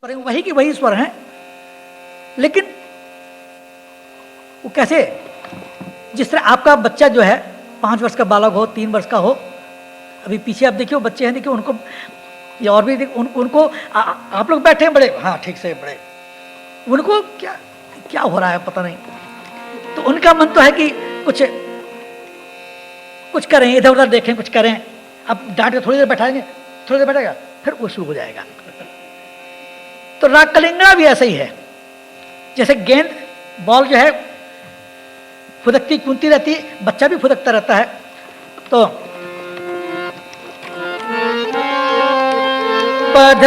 पर वही की वही स्वर हैं, लेकिन वो कैसे, जिस तरह आपका बच्चा जो है 5 वर्ष का बालक हो, 3 वर्ष का हो, अभी पीछे आप देखिए बच्चे हैं, देखिए उनको, या और भी उनको आप लोग बैठे हैं बड़े, हाँ ठीक से बड़े, उनको क्या क्या हो रहा है पता नहीं, तो उनका मन तो है कि कुछ कुछ करें, इधर उधर देखें, कुछ करें। अब डांट के थोड़ी देर बैठाएंगे, थोड़ी देर बैठेगा, फिर वो शुरू हो जाएगा। तो राग कलिंगड़ा भी ऐसा ही है, जैसे गेंद बॉल जो है फुदकती कूदती रहती है, बच्चा भी फुदकता रहता है। तो पध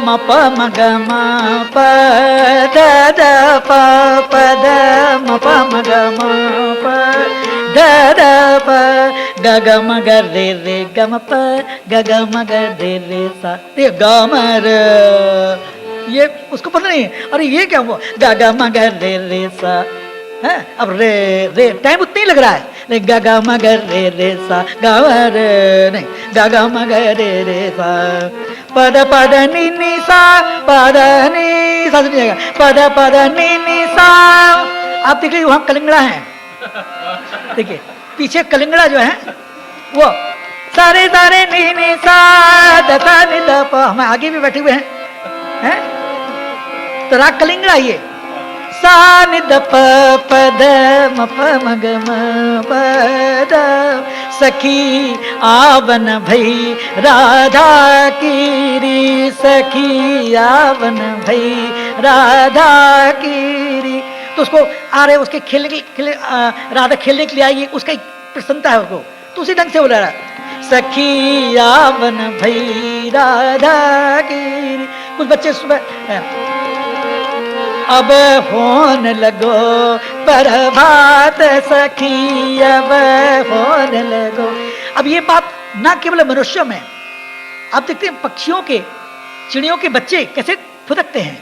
म प म ग म प द द प प द म प म ग म प द द प ग ग म ग रे रे ग म प ग ग म ग रे रे सा, ये ग म र, ये उसको पता नहीं, अरे ये क्या हुआ, ग ग म ग रे रे सा है। अब रे रे टाइम उतना ही लग रहा है, लेकिन गा गा म ग रे रे सा, गा रे नहीं, गा गा म ग रे रे सा, पद पद नी नी सा, पद नी सा, सुनिएगा, पद पद नी नी सा। आप देखिए वहां कलिंगड़ा है, देखिए पीछे कलिंगड़ा जो है वो सारे सारे नी नी सा दता नि द प, हम आगे भी बैठे हुए हैं, तो राग कलिंगड़ा ये सा नि द प प द म प म ग म प द, सखी आवन भई राधा कीरी, सखी आवन भई राधा कीरी। तो उसको आ रहे उसके खेलने राधा खेलने के लिए आएगी, उसका प्रसन्नता है उसको, तो उसी ढंग से बोला रहा, सखी आवन भई राधा कीरी। कुछ बच्चे सुबह अब होन लगो प्रभात सखी, अब होन लगो। अब ये बात ना केवल मनुष्यों में, आप देखते हैं पक्षियों के, चिड़ियों के बच्चे कैसे फुदकते हैं।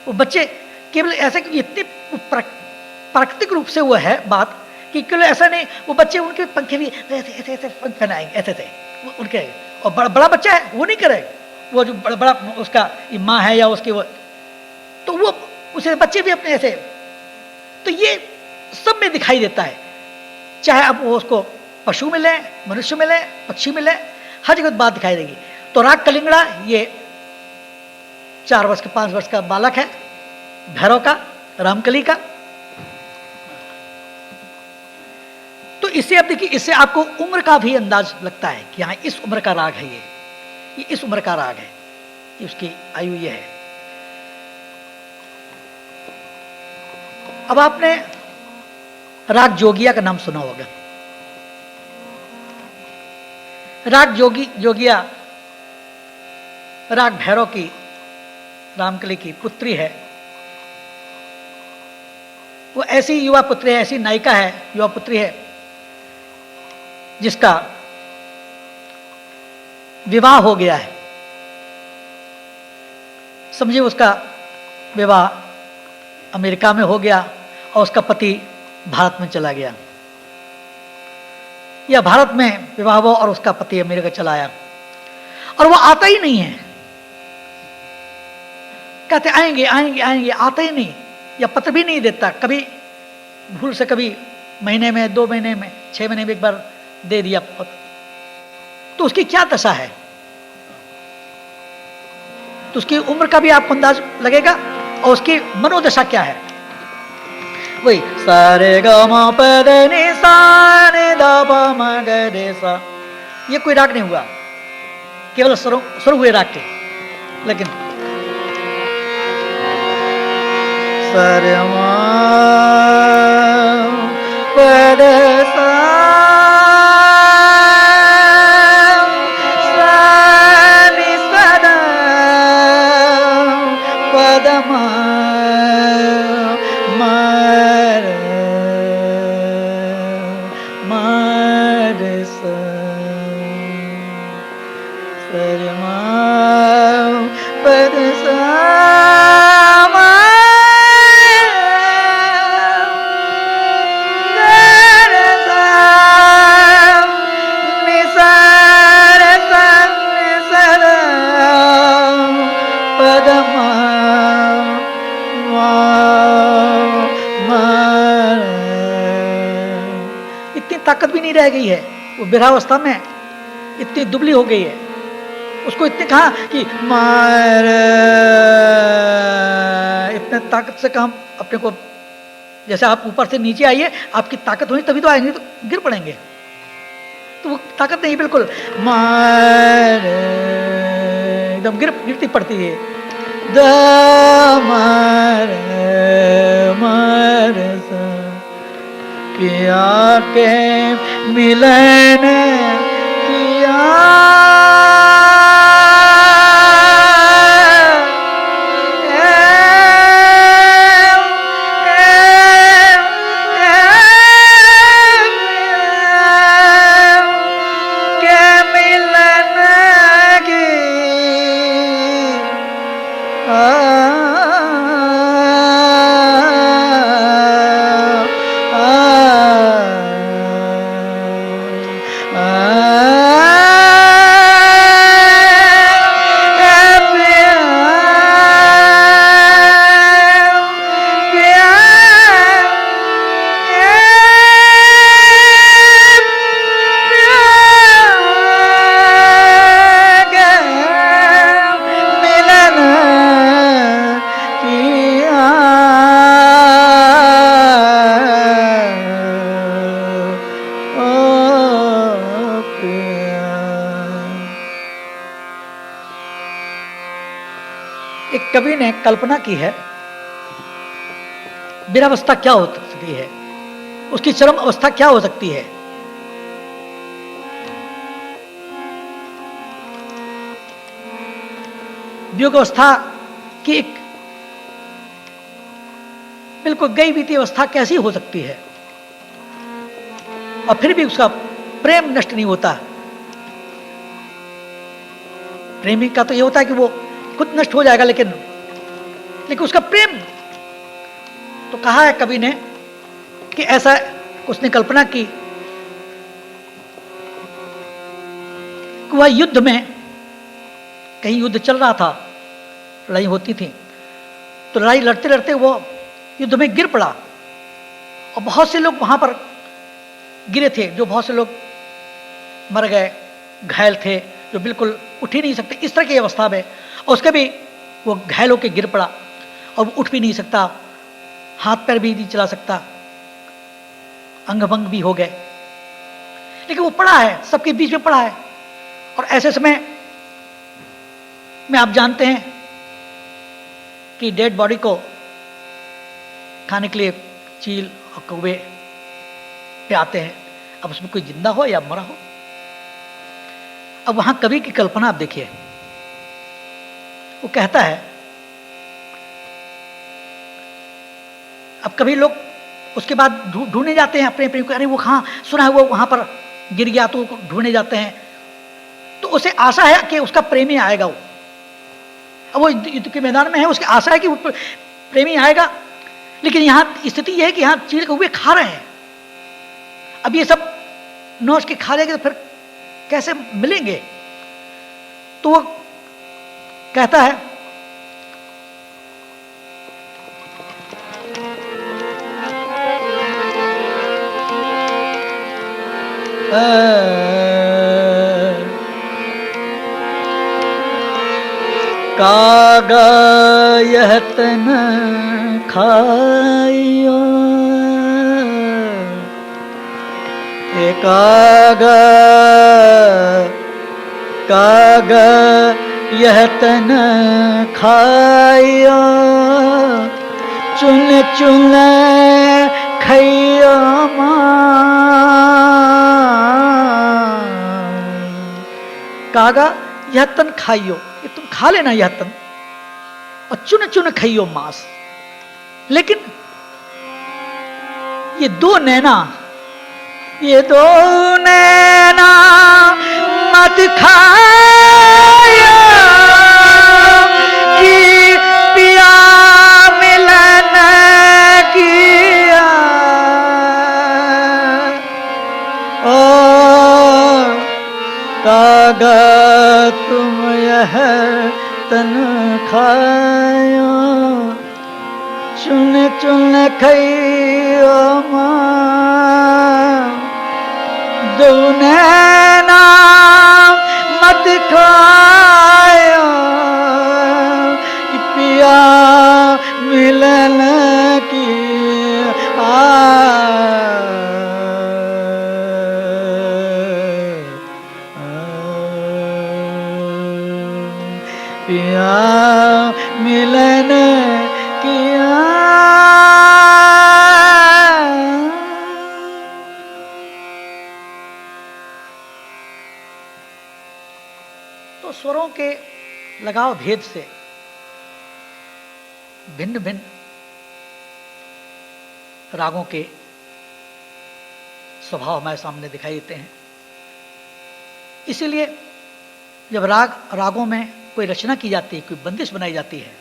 वो बच्चे केवल ऐसे, इतनी प्राकृतिक रूप से वो है बात कि केवल ऐसा नहीं, वो बच्चे उनके पंखे भी ऐसे ऐसे ऐसे पंख फैलाएंगे, ऐसे ऐसे उनके, और बड़ा बच्चा है वो नहीं करे, वो जो बड़ा उसका माँ है या उसकी वो, तो वो उसे बच्चे भी अपने ऐसे, तो ये सब में दिखाई देता है, चाहे अब वो उसको पशु मिले, मनुष्य मिले, पक्षी मिले, हर जगह बात दिखाई देगी। तो राग कलिंगड़ा ये 4 वर्ष का 5 वर्ष का बालक है, भैरव का, रामकली का। तो इससे अब देखिए, इससे आपको उम्र का भी अंदाज लगता है कि हाँ इस उम्र का राग है, ये इस उम्र का राग है, उसकी आयु ये है। अब आपने राग जोगिया का नाम सुना होगा। राग जोगिया राग भैरव की, रामकली की पुत्री है। वो ऐसी युवा पुत्री है, ऐसी नायिका है, युवा पुत्री है, जिसका विवाह हो गया है। समझिए उसका विवाह अमेरिका में हो गया और उसका पति भारत में चला गया, या भारत में विवाह हुआ और उसका पति अमेरिका चला आया, और वो आता ही नहीं है। कहते आएंगे आएंगे आएंगे, आता ही नहीं, या पत्र भी नहीं देता, कभी भूल से, कभी महीने में, 2 महीने में, 6 महीने में एक बार दे दिया पत्र। तो उसकी क्या दशा है, तो उसकी उम्र का भी आपको अंदाज लगेगा, और उसकी मनोदशा क्या है। वही सारे ग म प द नि सा नि द प म ग रे सा, ये कोई राग नहीं हुआ, केवल स्वर हुए राग के। लेकिन सारे म प द सा नि सा द प द म ताकत भी नहीं रह गई है, वो विरहावस्था में इतनी दुबली हो गई है, उसको इतने कहा कि मार, इतने ताकत से कहा अपने को, जैसे आप ऊपर से नीचे आइए, आपकी ताकत होनी तभी तो आएंगे, तो गिर पड़ेंगे, तो वो ताकत नहीं, बिल्कुल मार एकदम गिरती पड़ती है। द मार मार किया के मिलन किया कवि ने कल्पना की है विरहावस्था क्या हो सकती है, उसकी चरम अवस्था क्या हो सकती है। वियोग अवस्था की एक बिल्कुल गई बीती अवस्था कैसी हो सकती है, और फिर भी उसका प्रेम नष्ट नहीं होता। प्रेमी का तो ये होता है कि वो खुद नष्ट हो जाएगा, लेकिन उसका प्रेम, तो कहा है कवि ने कि ऐसा उसने कल्पना की कि वह युद्ध में, कहीं युद्ध चल रहा था, लड़ाई होती थी, तो लड़ाई लड़ते लड़ते वो युद्ध में गिर पड़ा, और बहुत से लोग वहां पर गिरे थे, जो बहुत से लोग मर गए, घायल थे, जो बिल्कुल उठ ही नहीं सकते, इस तरह की अवस्था में, और उसके भी वो घायल होकर गिर पड़ा, और उठ भी नहीं सकता, हाथ पैर भी नहीं चला सकता, अंग भंग भी हो गए, लेकिन वो पड़ा है, सबके बीच में पड़ा है। और ऐसे समय में आप जानते हैं कि डेड बॉडी को खाने के लिए चील और कौवे पे आते हैं, अब उसमें कोई जिंदा हो या मरा हो। अब वहां कवि की कल्पना आप देखिए, वो कहता है, अब कभी लोग उसके बाद ढूंढने जाते हैं अपने प्रेम को, अरे वो कहाँ सुना है वो वहां पर गिर गया, तो ढूंढने जाते हैं, तो उसे आशा है कि उसका प्रेमी आएगा। वो अब वो युद्ध के मैदान में है, उसकी आशा है कि वो प्रेमी आएगा, लेकिन यहाँ स्थिति यह है कि यहाँ चील कौवे खा रहे हैं। अब ये सब नौच के खा लेंगे तो फिर कैसे मिलेंगे। तो वो कहता है, कागा यह तन खाइयो, कागा कागा यह तन खाइयो, चुन चुन खइयो कागा यह तन खाइयो, ये तुम खा लेना यह तन, और चुन चुन खाइयो मांस, लेकिन ये दो नैना मत खाया कि पिया मिलन किया, ओ कागा तुम यह तन खाया, चुन चुन खइयो मां, दो नैना मत खाया कि पिया मिलन की पिया मिलन किया। तो स्वरों के लगाव भेद से भिन्न भिन्न रागों के स्वभाव हमारे सामने दिखाई देते हैं। इसीलिए जब रागों में कोई रचना की जाती है, कोई बंदिश बनाई जाती है,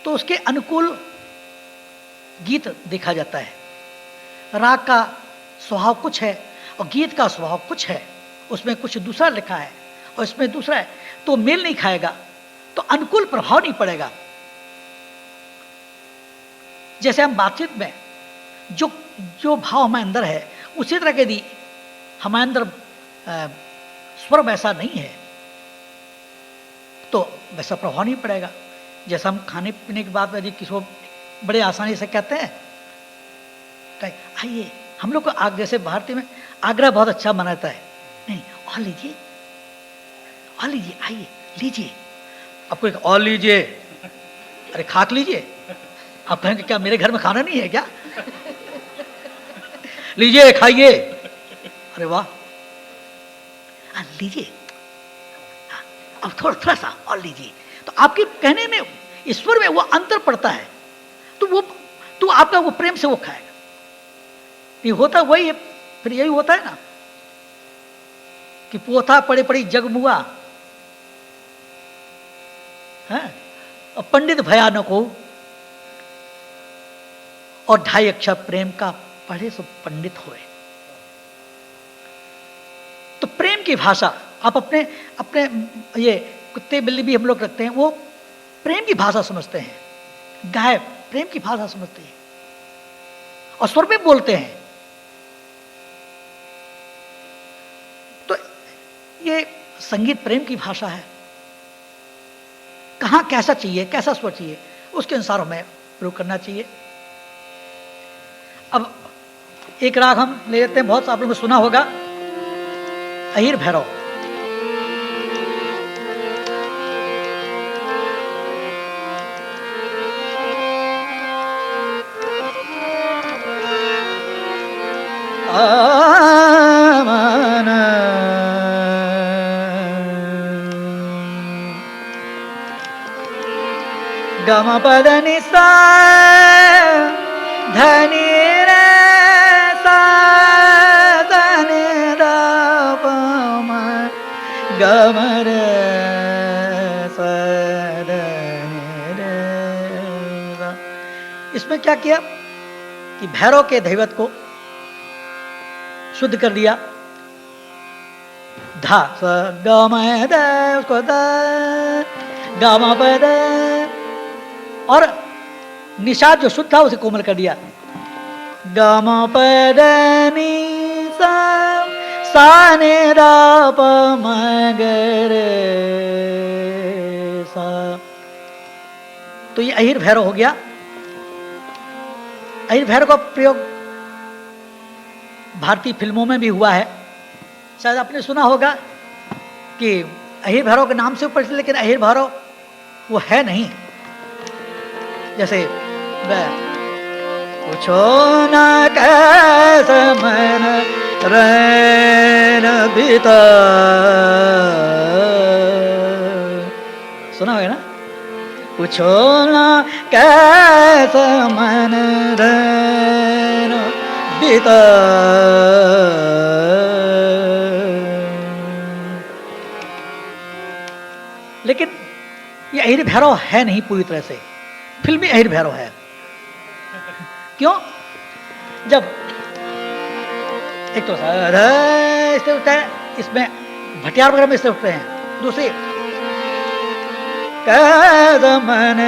तो उसके अनुकूल गीत देखा जाता है। राग का स्वभाव कुछ है और गीत का स्वभाव कुछ है, उसमें कुछ दूसरा लिखा है और इसमें दूसरा है, तो मेल नहीं खाएगा, तो अनुकूल प्रभाव नहीं पड़ेगा। जैसे हम बातचीत में जो भाव हमारे अंदर है, उसी तरह के यदि हमारे अंदर स्वर वैसा नहीं है तो वैसा प्रभाव नहीं पड़ेगा। जैसा हम खाने पीने की बात यदि किसी को बड़े आसानी से कहते हैं, आइए, हम लोग को जैसे भारतीय में आग्रह बहुत अच्छा मनाता है, नहीं और लीजिए, आइए लीजिए। आपको एक और लीजिए, अरे खाक लीजिए। आप कहेंगे क्या मेरे घर में खाना नहीं है क्या? लीजिए खाइए। अरे वाह, लीजिए, अब थोड़ा सा और लीजिए। तो आपके कहने में, ईश्वर में वो अंतर पड़ता है, तो आपका वो प्रेम से वो खाएगा। ये होता वही है, फिर यही होता है ना कि पोथा पड़े पड़ी जगमुआ है और पंडित भयानक हो और 2.5 अक्षर प्रेम का पढ़े सो पंडित होए। तो प्रेम की भाषा आप अपने ये कुत्ते बिल्ली भी हम लोग रखते हैं, वो प्रेम की भाषा समझते हैं, गाय प्रेम की भाषा समझते हैं और स्वर में बोलते हैं। तो ये संगीत प्रेम की भाषा है। कहां कैसा चाहिए, कैसा स्वर चाहिए, उसके अनुसार हमें प्रयोग करना चाहिए। अब एक राग हम ले लेते हैं, बहुत आप लोगों ने सुना होगा, अहिर भैरव। गम पद निसा धनी रे सा धनी दा पम गम रे सा धनी रे सा। इसमें क्या किया कि भैरव के दैवत को शुद्ध कर दिया। धा स गम द उसको द गम पद, और निषाद जो शुद्ध था उसे कोमल कर दिया। गम पद नि सा सा ने रा प म ग रे सा। तो ये अहिर भैरव हो गया। अहिर भैरव का प्रयोग भारतीय फिल्मों में भी हुआ है। शायद आपने सुना होगा कि अहिर भैरव के नाम से परिचित, लेकिन अहिर भैरव वो है नहीं। जैसे पूछो न कैसे मन रैन बीता, सुना होगा ना? पूछो न कैसे मन रैन बीता, लेकिन ये अहिर भैरव है नहीं पूरी तरह से। फिल्मी अहिर भैरव है। क्यों? जब एक तो इससे उठता है, इसमें भटियार वगैरह में इससे उठते हैं। दूसरी मन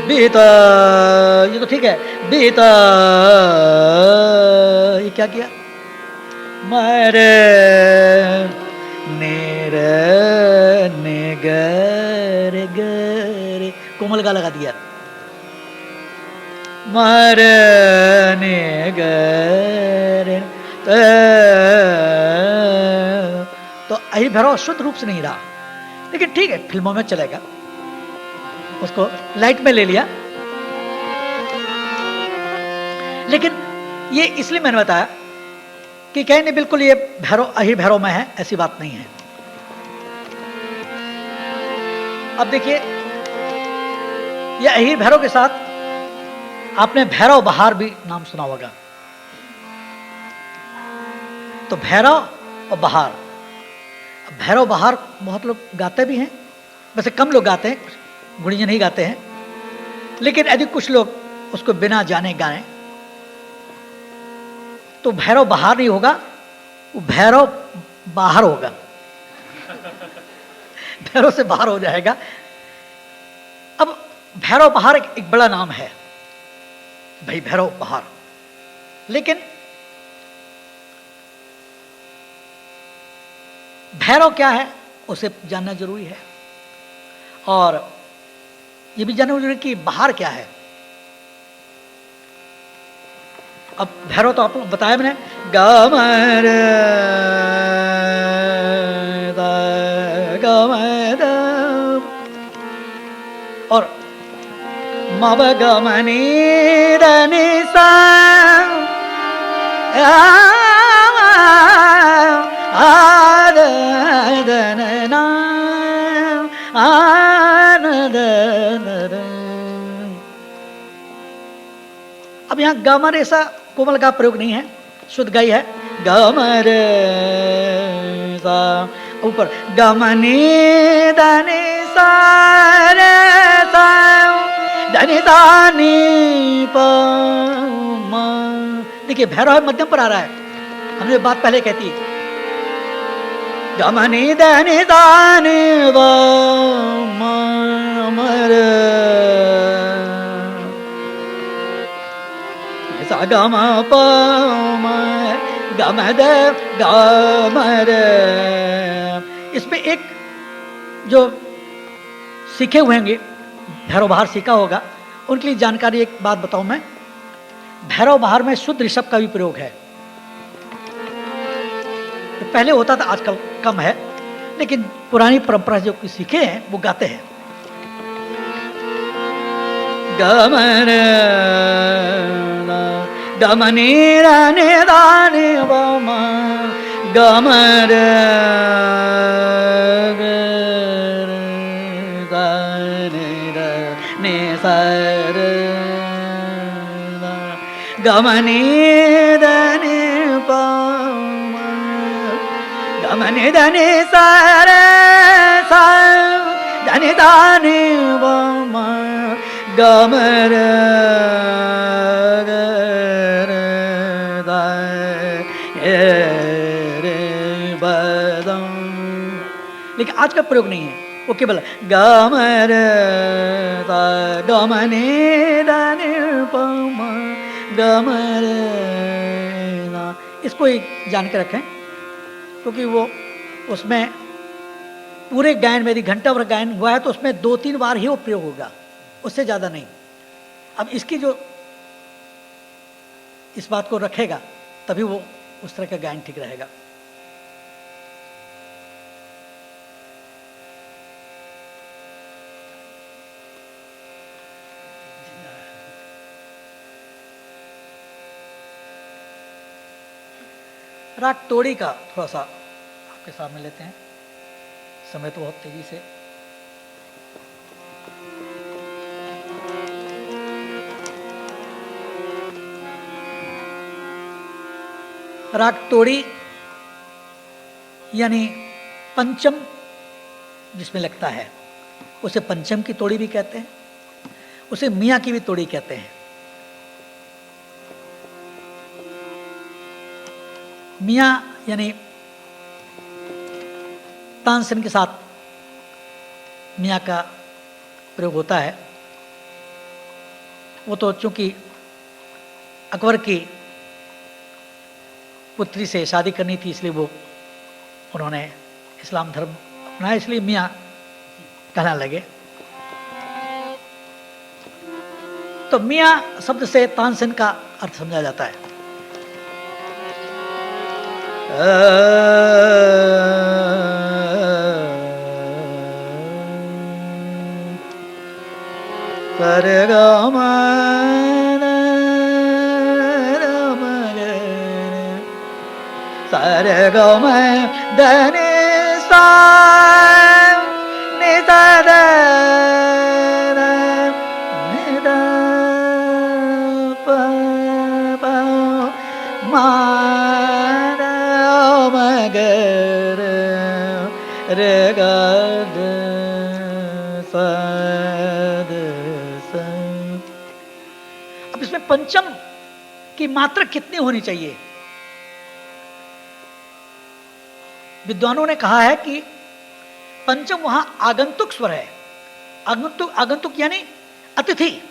बीता, ये तो ठीक है, बीता, ये क्या किया? मर नेर निगर गर, कोमल गा लगा दिया। मर निगर, तो अहि भैरव शुद्ध रूप से नहीं रहा, लेकिन ठीक है, फिल्मों में चलेगा, उसको लाइट में ले लिया। लेकिन ये इसलिए मैंने बताया कि कहीं नहीं बिल्कुल ये भैरव अहि भैरव में है, ऐसी बात नहीं है। अब देखिए, ये अहि भैरव के साथ आपने भैरव बहार भी नाम सुना होगा। तो भैरव और बहार, भैरव बहार बहुत लोग गाते भी हैं, वैसे कम लोग गाते हैं, गुणिजन ही गाते हैं, लेकिन यदि कुछ लोग उसको बिना जाने गाएं तो भैरव बहार नहीं होगा, वो भैरव बाहर होगा। भैरव से बाहर हो जाएगा। अब भैरव बहार एक बड़ा नाम है भाई, भैरव बहार, लेकिन भैरव क्या है उसे जानना जरूरी है, और यह भी जानना जरूरी है कि बहार क्या है। अब भैरव तो आपको बताया मैंने, गमर गमर, और मब गमनी रनि सा, अब यहां गमर ऐसा कोमल का प्रयोग नहीं है, शुद्ध गाई है। गमर सा, ऊपर गमनी दनि सारे सा, धनि दानी प। देखिए भैरव मध्यम पर आ रहा है, हमने बात पहले कहती है, गमनी धनि दानी व मर गम प गमद गमर। इसमें एक जो सीखे हुए होंगे, भैरव बहार सीखा होगा, उनके लिए जानकारी एक बात बताऊं मैं, भैरव बहार में शुद्ध ऋषभ का भी प्रयोग है। तो पहले होता था, आजकल कम है, लेकिन पुरानी परंपरा जो सीखे हैं वो गाते हैं। गमर गमनी रनि दानि वम गमर नि सर, गमनी धनि पम गमनी धनि सर सा, धनि दानि वम गमर बदम। लेकिन आज का प्रयोग नहीं है, वो केवल गमर गमने दानि पम गमर। इसको ही जान के रखें, क्योंकि वो उसमें पूरे गायन में यदि घंटा भर गायन हुआ है तो उसमें 2-3 बार ही वो प्रयोग होगा, उससे ज़्यादा नहीं। अब इसकी जो इस बात को रखेगा तभी वो उस तरह का गायन ठीक रहेगा। राग तोड़ी का थोड़ा सा आपके सामने लेते हैं, समय तो बहुत तेजी से। राग तोड़ी यानी पंचम जिसमें लगता है उसे पंचम की तोड़ी भी कहते हैं, उसे मियाँ की भी तोड़ी कहते हैं। मियाँ यानी तानसेन के साथ मियाँ का प्रयोग होता है। वो तो चूंकि अकबर की पुत्री से शादी करनी थी, इसलिए वो उन्होंने इस्लाम धर्म अपनाया, इसलिए मियाँ कहने लगे। तो मियाँ शब्द से तानसेन का अर्थ समझा जाता है। सारे गाँव में धनी सा अब इसमें पंचम की मात्रा कितनी होनी चाहिए? विद्वानों ने कहा है कि पंचम वहां आगंतुक स्वर है। आगंतुक यानी अतिथि,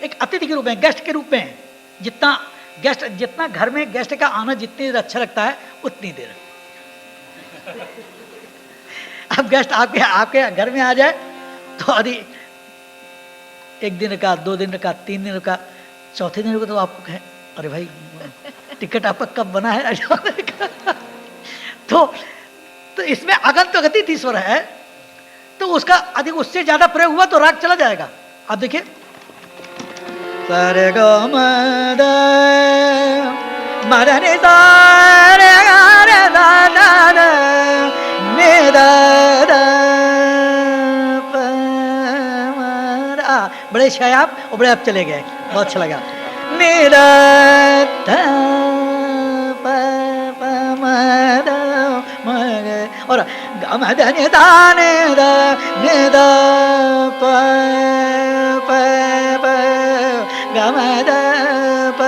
एक अतिथि के रूप में, गेस्ट के रूप में। जितना घर में गेस्ट का आना जितनी देर अच्छा लगता है उतनी देर। अब गेस्ट आपके घर में आ जाए तो यदि 1 दिन का, 2 दिन का, 3 दिन का, चौथे दिन का तो आपको कहें अरे भाई टिकट आपका कब बना है तो इसमें आगंतुक अतिथि स्वर है, तो उसका अधिक उससे ज्यादा प्रयोग हुआ तो राग चला जाएगा। आप देखिए सारे ग म द म द नि सा रे ग रे दा दा दा नि दा दा प म रा। बड़े शाय आप और बड़े आप चले गए, बहुत अच्छा लगा। नि दा दा प प म दा म ग और ग म द नि दा नि दा नि दा प प प गामद प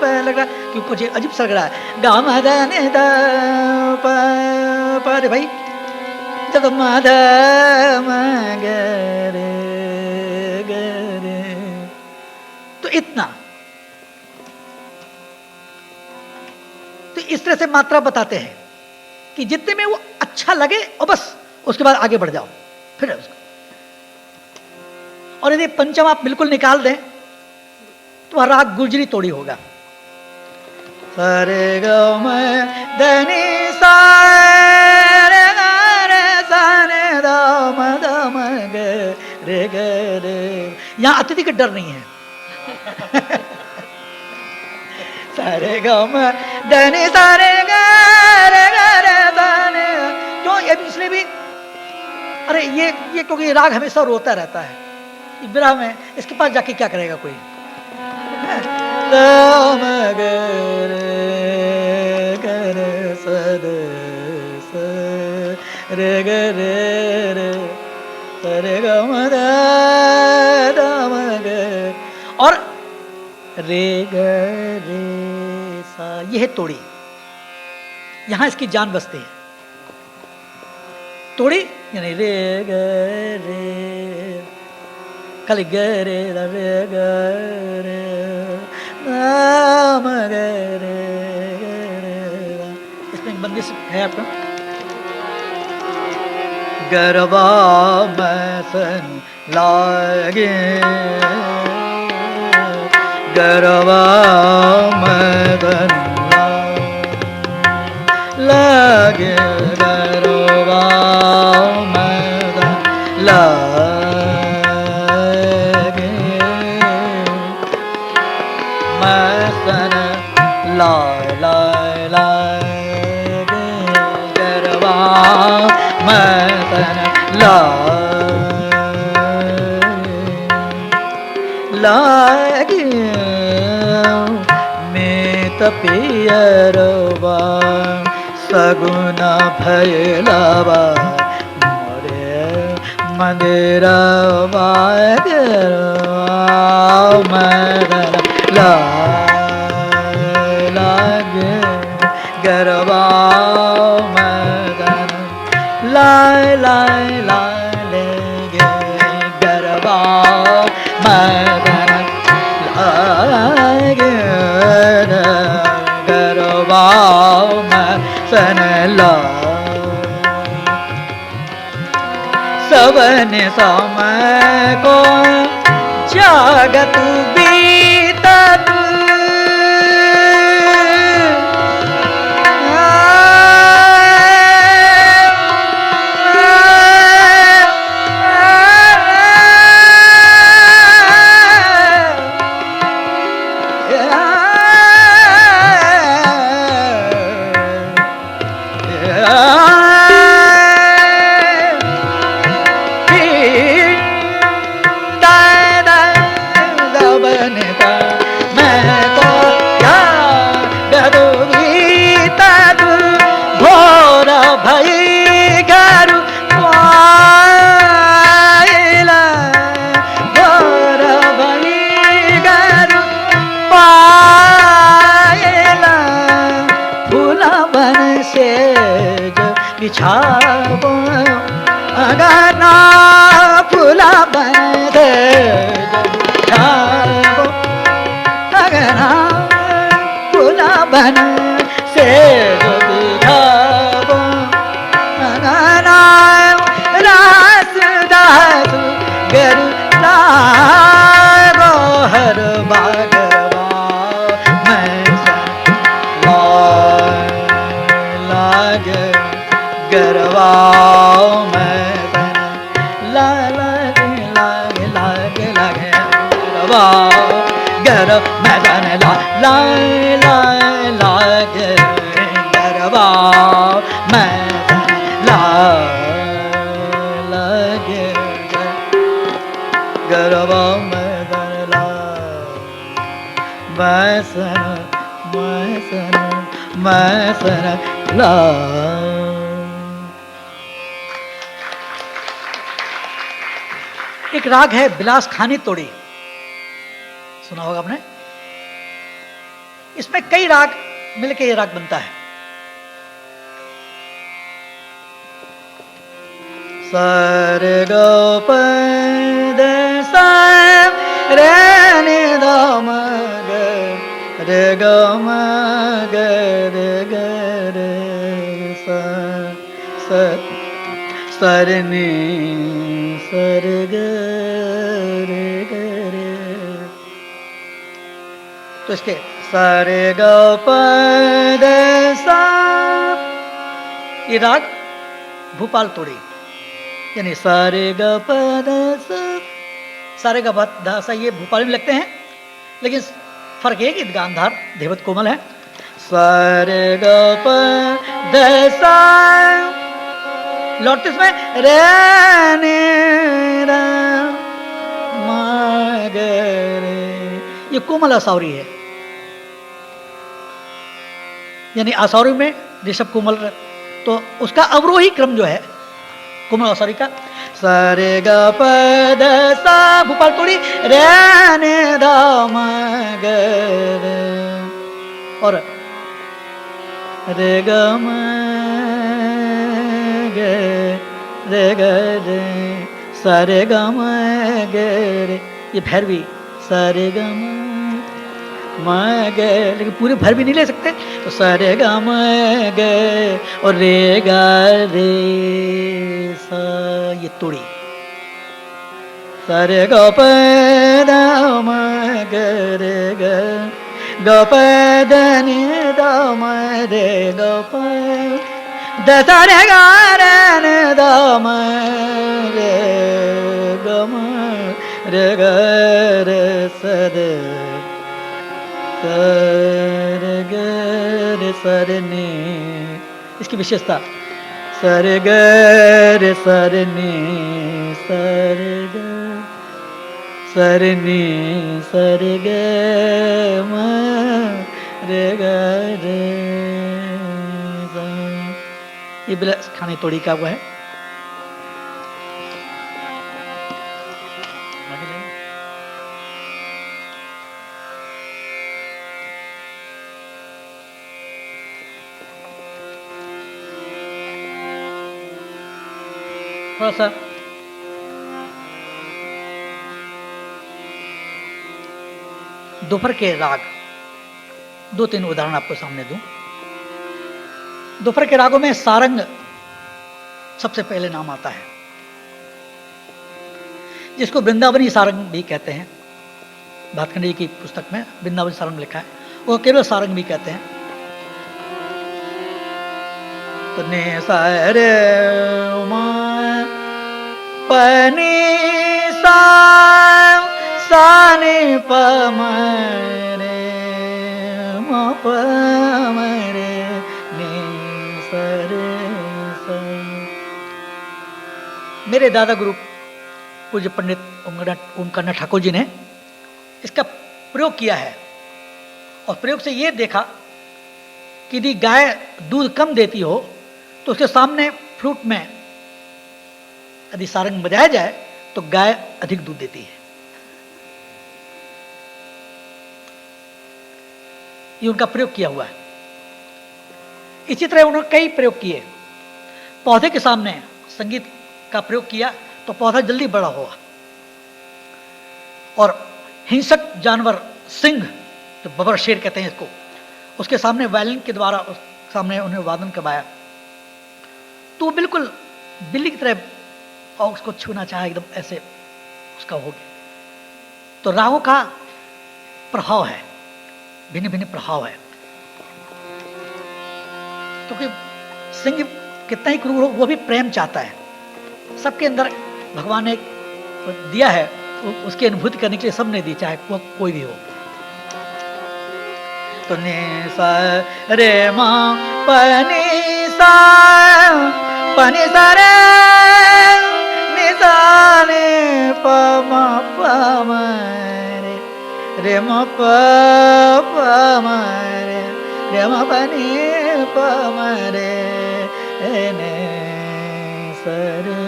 प लग रहा क्यों, मुझे अजीब सा लग रहा है। गामद ने द प प रे भाई, जब मद म ग रे ग रे, तो इतना। तो इस तरह से मात्रा बताते हैं कि जितने में वो अच्छा लगे और बस उसके बाद आगे बढ़ जाओ फिर उसको। और यदि पंचम आप बिल्कुल निकाल दें तो राग गुजरी तोड़ी होगा। सरे ग म धनी सा रे ग रे सा ने द म द म ग रे ग रे। यहां अतिथि का डर नहीं है। सरे ग म धनी सा रे ग रे ग रे सा ने, तो ये इसलिए भी अरे ये क्योंकि राग हमेशा रोता रहता है विरह में, इसके पास जाके क्या करेगा कोई। म ग रे ग रे स द स रे ग रे रे स रे ग म द द म ग और रे ग रे सा, यह है तोड़ी। यहां इसकी जान बसती है। तोड़ी यानी रे ग रे, कल ग रे ग रे म ग रे रे। इसमें बंदिश है आपका। गरबा में सन लागे, गरबा में सन लागे, गरबा में सन लागे, मैं सन लाए लाए लागे, गरबा मैं सन लागे में तपियरवा सगुन भैलवा मोरे मंदिरवा मदन लागे गरबा मदन लाए लाए लाए गे गरबा मदन लागे गरबा सन ला सवन समय को जागत बीतत बिछावो अगना फूला बंद बिछावो अगना फूला बन से बिछावो अगना रास दास गरु लागो हर बागवा मैं लागे गरवाओ मैं लागे लागे लागे लागे गरवाओ गर मैं लागे गरवाओ मैं लागे गरवाओ मैं ला एक राग है बिलास खानी तोड़ी, सुना होगा आपने। इसमें कई राग मिलके ये राग बनता है। सर गो प द सा रे नि द म ग रे ग म ग रे ग रे सा सर नि सर ग रे ग रे। तो इसके सर ग प द सा, ये राग भूपाल तोड़ी, यानी सारे ग प द सा, सारे ग प द सा ये भूपाल में लगते हैं, लेकिन फर्क है कि गांधार धेवत कोमल है। सारे ग प द सा लौटते इसमें रे ने रा म ग रे, ये कोमल आसावरी है, यानी आसावरी में ऋषभ कोमल, तो उसका अवरोही क्रम जो है कोमल आसावरी का सारे ग प द सा भूपाल तोड़ी रे ने द म ग रे, और रे ग म ग रे ग रे सारे ग म ग रे, ये भैरवी सारे ग म ग, लेकिन पूरे भर भी नहीं ले सकते, तो सारे ग म ग और रे ग रे सा ये तोड़ी, सारे ग प द म ग रे ग ग प द नि द म रे ग प द सा रे ग रे नि द म रे ग म रे ग रे स रे सर ग रे सर ने, इसकी विशेषता सर ग रे सर ने सर ग सर ने सर ग म रे ग रे, ये बिलास खानी तोड़ी का वो है। थोड़ा सा दोपहर के राग, दो तीन उदाहरण आपको सामने दूं। दोपहर के रागों में सारंग सबसे पहले नाम आता है, जिसको वृंदावनी सारंग भी कहते हैं। भातखंडे की पुस्तक में वृंदावनी सारंग लिखा है, वो केवल सारंग भी कहते हैं। तो ने सारे पनी साने पमरे मरे ने सरे। मेरे दादा गुरु पूज्य पंडित ओमकार ठाकुर जी ने इसका प्रयोग किया है, और प्रयोग से ये देखा कि यदि गाय दूध कम देती हो तो उसके सामने फ्लूट में यदि सारंग बजाया जाए तो गाय अधिक दूध देती है। ये उनका प्रयोग किया हुआ है। इसी तरह उन्होंने कई प्रयोग किए। पौधे के सामने संगीत का प्रयोग किया तो पौधा जल्दी बड़ा हुआ, और हिंसक जानवर सिंह, जो बबर शेर कहते हैं इसको, उसके सामने वायलिन के द्वारा उस सामने उन्हें वादन करवाया तो वो बिल्कुल बिल्ली की तरह, और उसको छूना चाहे एकदम ऐसे उसका हो गया। तो रागों का प्रभाव है, भिन्न भिन्न प्रभाव है। क्योंकि सिंह कितना ही क्रूर हो वो भी प्रेम चाहता है। सबके अंदर भगवान ने दिया है, उसकी अनुभूति करने के लिए सबने दी, चाहे वो कोई भी हो। तो ने सा रे मां पनी सा रे नि सा ने प म प म रे म प म रे म प नि प म रे ने सा रे।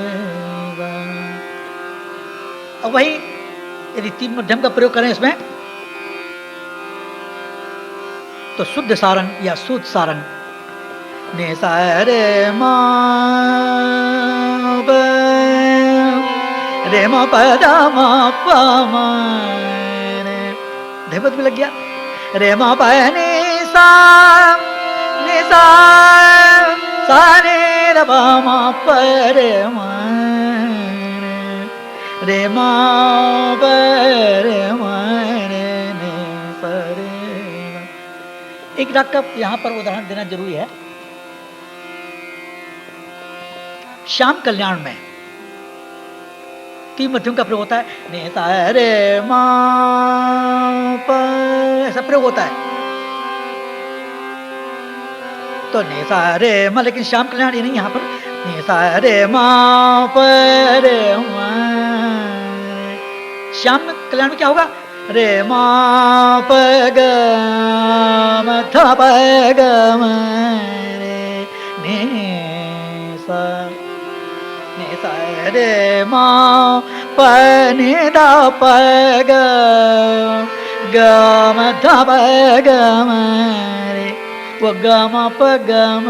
अब वही यदि तीन मध्यम का प्रयोग करें इसमें तो शुद्ध सारंग या शुद्ध सारंग ने सा रे मा रे मा प दा मा प म रे, धैवत भी लग गया। रे मा प नि सा रे र प मा प रे मा रे मा प रे मा रे ने सा रे। एक राग का यहां पर उदाहरण देना जरूरी है। श्याम कल्याण में तीन मध्यम का प्रयोग होता है, ने सा रे मा प, ऐसा प्रयोग होता है। तो ने सा रे मा, लेकिन श्याम कल्याण ये नहीं, यहां पर ने सा रे मा प रे मा। श्याम कल्याण में क्या होगा? रे मा प ग म थ प ग म रे ने सा रे मा प नि द प ग ग म थ प ग म रे, वो ग म प ग म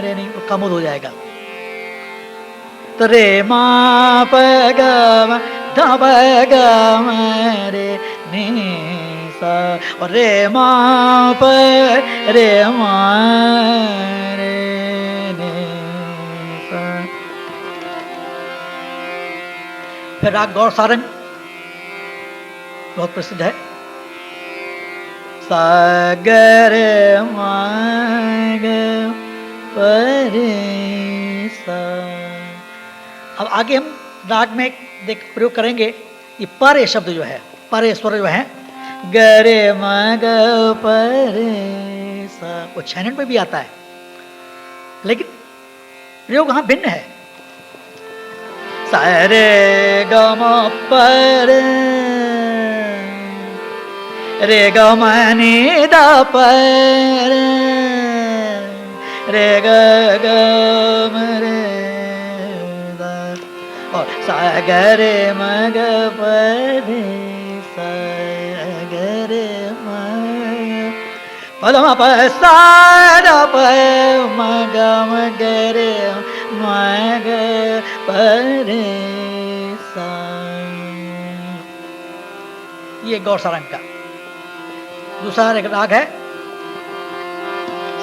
रे नहीं, वो कम हो जाएगा। तो रे मा प ग म ध प ग म रे ने सा, और रे मा प रे मा रे ने सा। फिर राग गौर सारंग बहुत प्रसिद्ध है। सा ग रे मा ग प रे सा। अब आगे हम राग में देख प्रयोग करेंगे। ये परे शब्द जो है, परे स्वर जो है, ग रे म ग प रे सा, वो छानन में भी आता है, लेकिन प्रयोग वहां भिन्न है। सा रे ग म प रे ग म नि द प रे ग ग म रे द, और सा ग रे म ग प रे सा ग रे म प द म प सा द प म ग म ग रे म ग प रे सा। ये गौर सारंग का दूसरा एक राग है।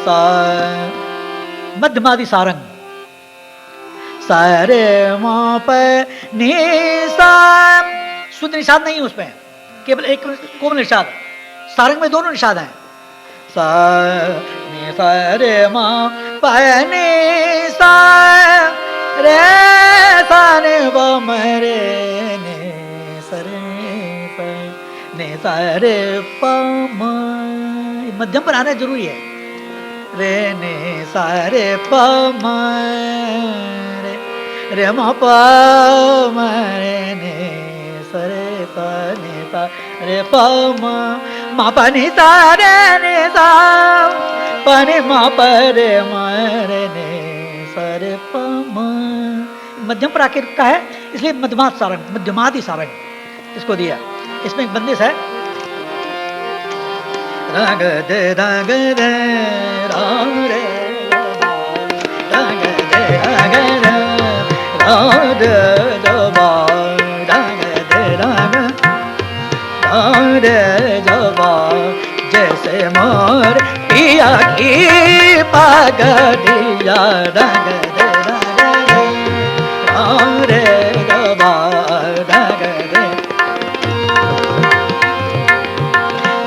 सा मध्यमादि सारंग, सारे म प नि सा, शुद्ध निषाद नहीं उसमें, केवल एक कोमल निषाद। सारंग में दोनों निषाद हैं, सा नि सा रे म प नि सा रे सा ने ब म रे ने सा रे प ने सा रे प म, मध्यम पर आना जरूरी है। रे ने सा रे प म रे, रे म प म रे ने सा रे प ने सा रे प म, म प नि सा रे ने सा प नि म प रे म रे ने सा रे प म, मध्यम पर आके रुका है, इसलिए मध्यमात सारंग, मध्यमादि सारंग इसको दिया। इसमें एक बंदिश है, रग दे रग दे राम रे रग दे रग दे राम रे जबा रग दे रग राम रे जबा, जैसे मोर पिया की पगड़िया रग दे रग दे राम रे जबा रग दे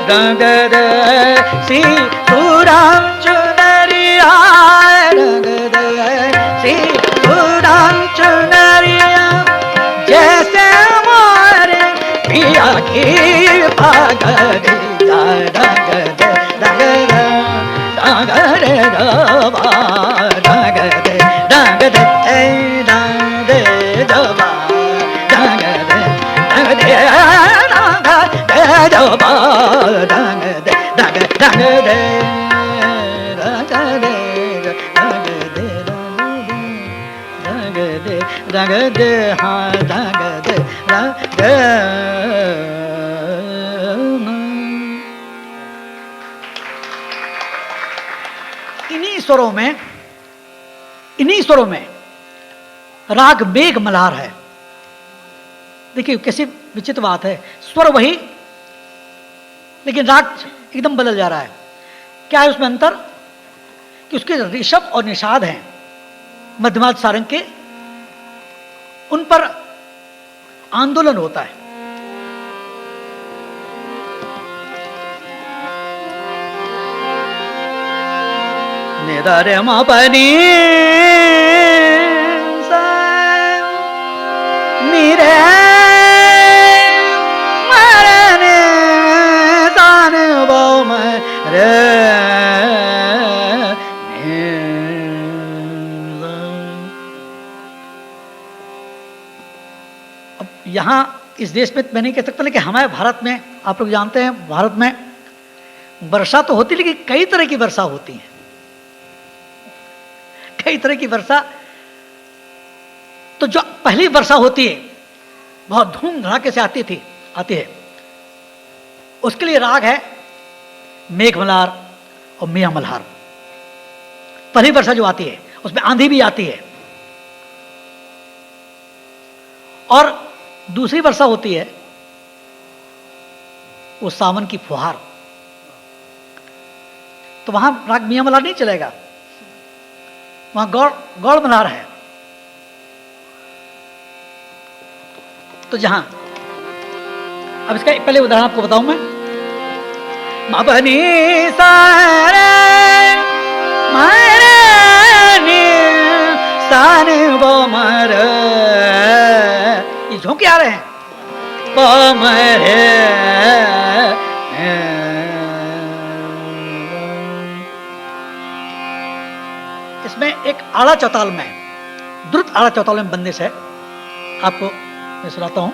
रंग दे सी सुराम चुनरिया, रंग दे सी सुराम चुनरिया, जैसे मोरे पिया की पगड़िया रंग दे रंग दे रंग दे जबा रंग दे रंग दे रंग दे जबा रंग दे रंग दे जबा रंग दे रंग रंग दे रंग दे रंग दे रंग दे रंग दे हाँ रंग दे रंग दे। इन्हीं स्वरों में राग मेघ मल्हार है। देखिए कैसी विचित्र बात है, स्वर वही लेकिन राग एकदम बदल जा रहा है। क्या है उसमें अंतर कि उसके ऋषभ और निषाद हैं मध्यमाद सारंग के, उन पर आंदोलन होता है। निदारे मापनी मीरे मरने सान बम रे। अब यहाँ इस देश में मैं नहीं कह सकता, लेकिन हमारे भारत में आप लोग जानते हैं, भारत में वर्षा तो होती लेकिन कई तरह की वर्षा होती है, कई तरह की वर्षा। तो जो पहली वर्षा होती है बहुत धूम धड़ाके से आती है, उसके लिए राग है मेघ मल्हार और मियां मल्हार। पहली वर्षा जो आती है उसमें आंधी भी आती है, और दूसरी वर्षा होती है वो सावन की फुहार। तो वहां राग मियां मल्हार नहीं चलेगा, वहां गौड़ मल्हार है। तो जहां अब इसका पहले उदाहरण आपको बताऊं मैं, मबनी सारे मारे सान वो मर, ये झोंके आ रहे हैं वो मरे। इसमें एक आड़ा चौताल में, द्रुत आड़ा चौताल में बंदिश है, आपको मैं सुनाता हूं।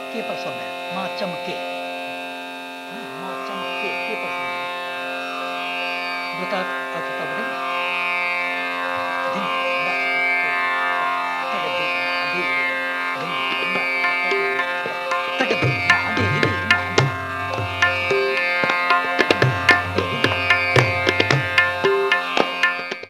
के पर सब है, मां चमके, मां चमके के पर सब है, द्रुत आड़ा चौताल